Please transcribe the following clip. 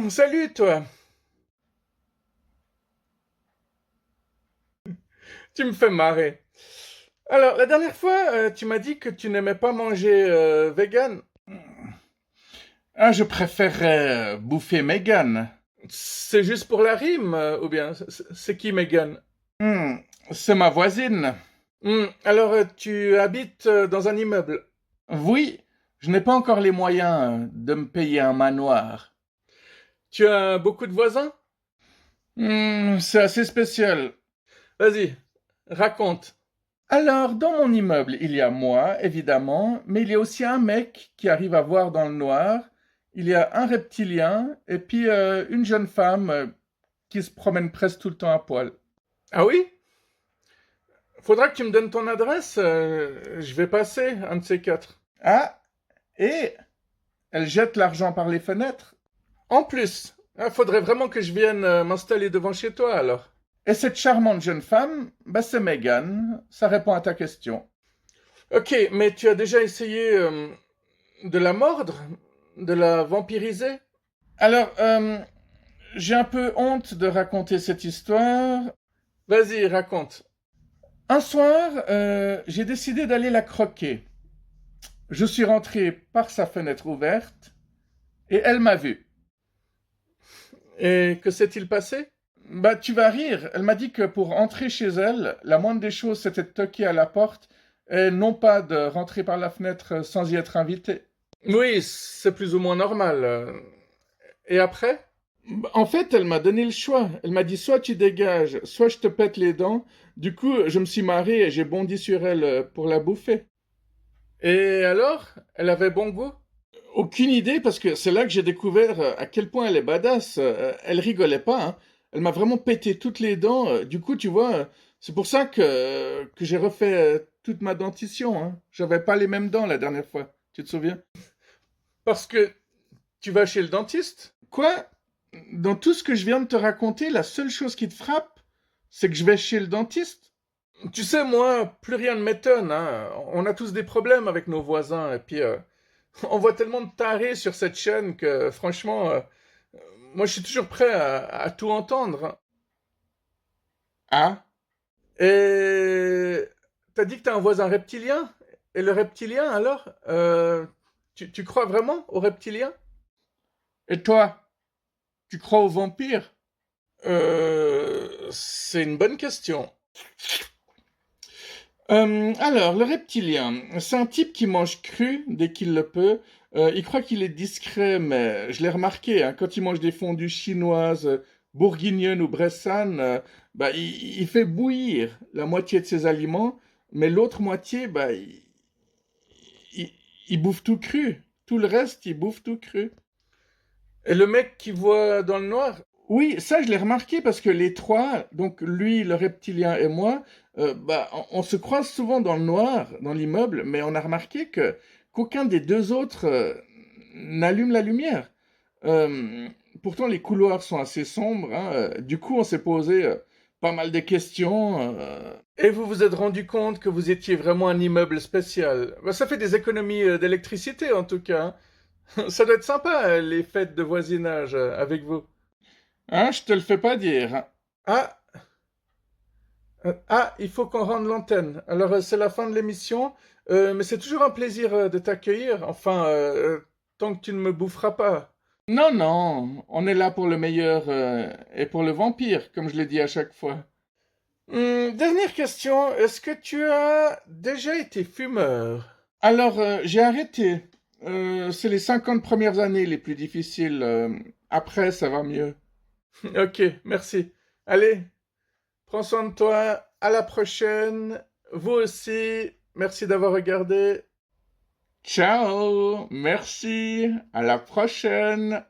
Salut toi, tu me fais marrer. Alors, la dernière fois, tu m'as dit que tu n'aimais pas manger vegan. Ah, je préférerais bouffer Megan. C'est juste pour la rime, ou bien c'est qui Megan? Hmm, c'est ma voisine. Alors, tu habites dans un immeuble. Oui, je n'ai pas encore les moyens de me payer un manoir. Tu as beaucoup de voisins? C'est assez spécial. Vas-y, raconte. Alors, dans mon immeuble, il y a moi, évidemment, mais il y a aussi un mec qui arrive à voir dans le noir. Il y a un reptilien et puis une jeune femme qui se promène presque tout le temps à poil. Ah oui? Faudra que tu me donnes ton adresse. Je vais passer, un de ces quatre. Ah, et elle jette l'argent par les fenêtres. En plus, faudrait vraiment que je vienne m'installer devant chez toi alors. Et cette charmante jeune femme, bah c'est Megan. Ça répond à ta question. Ok, mais tu as déjà essayé de la mordre? De la vampiriser? Alors, j'ai un peu honte de raconter cette histoire. Vas-y, raconte. Un soir, j'ai décidé d'aller la croquer. Je suis rentré par sa fenêtre ouverte et elle m'a vu. Et que s'est-il passé? Bah, tu vas rire. Elle m'a dit que pour entrer chez elle, la moindre des choses, c'était de toquer à la porte et non pas de rentrer par la fenêtre sans y être invité. Oui, c'est plus ou moins normal. Et après? En fait, elle m'a donné le choix. Elle m'a dit soit tu dégages, soit je te pète les dents. Du coup, je me suis marré et j'ai bondi sur elle pour la bouffer. Et alors? Elle avait bon goût? Aucune idée parce que c'est là que j'ai découvert à quel point elle est badass. Elle rigolait pas, hein. Elle m'a vraiment pété toutes les dents. Du coup, tu vois, c'est pour ça que j'ai refait toute ma dentition, hein. J'avais pas les mêmes dents la dernière fois. Tu te souviens? Parce que tu vas chez le dentiste? Quoi? Dans tout ce que je viens de te raconter, la seule chose qui te frappe, c'est que je vais chez le dentiste? Tu sais, moi, plus rien ne m'étonne, hein. On a tous des problèmes avec nos voisins. Et puis, on voit tellement de tarés sur cette chaîne que, franchement, moi, je suis toujours prêt à tout entendre, hein. Ah? Et t'as dit que t'as un voisin reptilien? Et le reptilien, alors? Tu crois vraiment aux reptiliens? Et toi? Tu crois aux vampires? C'est une bonne question. Alors, le reptilien, c'est un type qui mange cru dès qu'il le peut. Il croit qu'il est discret, mais je l'ai remarqué, hein, quand il mange des fondues chinoises, bourguignonnes ou bressanes, bah, il fait bouillir la moitié de ses aliments, mais l'autre moitié, bah, il- il bouffe tout cru. Tout le reste, il bouffe tout cru. Et le mec qui voit dans le noir? Oui, ça je l'ai remarqué parce que les trois, donc lui, le reptilien et moi, bah, on se croise souvent dans le noir, dans l'immeuble, mais on a remarqué que qu'aucun des deux autres n'allume la lumière. Euh, Pourtant, les couloirs sont assez sombres, hein, du coup, on s'est posé pas mal de questions. Et vous vous êtes rendu compte que vous étiez vraiment un immeuble spécial. Bah, ça fait des économies d'électricité en tout cas, hein. Ça doit être sympa, les fêtes de voisinage avec vous. Hein, je te le fais pas dire. Ah, il faut qu'on rende l'antenne. Alors, c'est la fin de l'émission, mais c'est toujours un plaisir de t'accueillir. Enfin, tant que tu ne me boufferas pas. Non, non, on est là pour le meilleur et pour le vampire, comme je l'ai dit à chaque fois. Dernière question, est-ce que tu as déjà été fumeur? Alors, j'ai arrêté. C'est les 50 premières années les plus difficiles. Après, ça va mieux. Ok, merci. Allez, prends soin de toi. À la prochaine. Vous aussi. Merci d'avoir regardé. Ciao, merci, à la prochaine.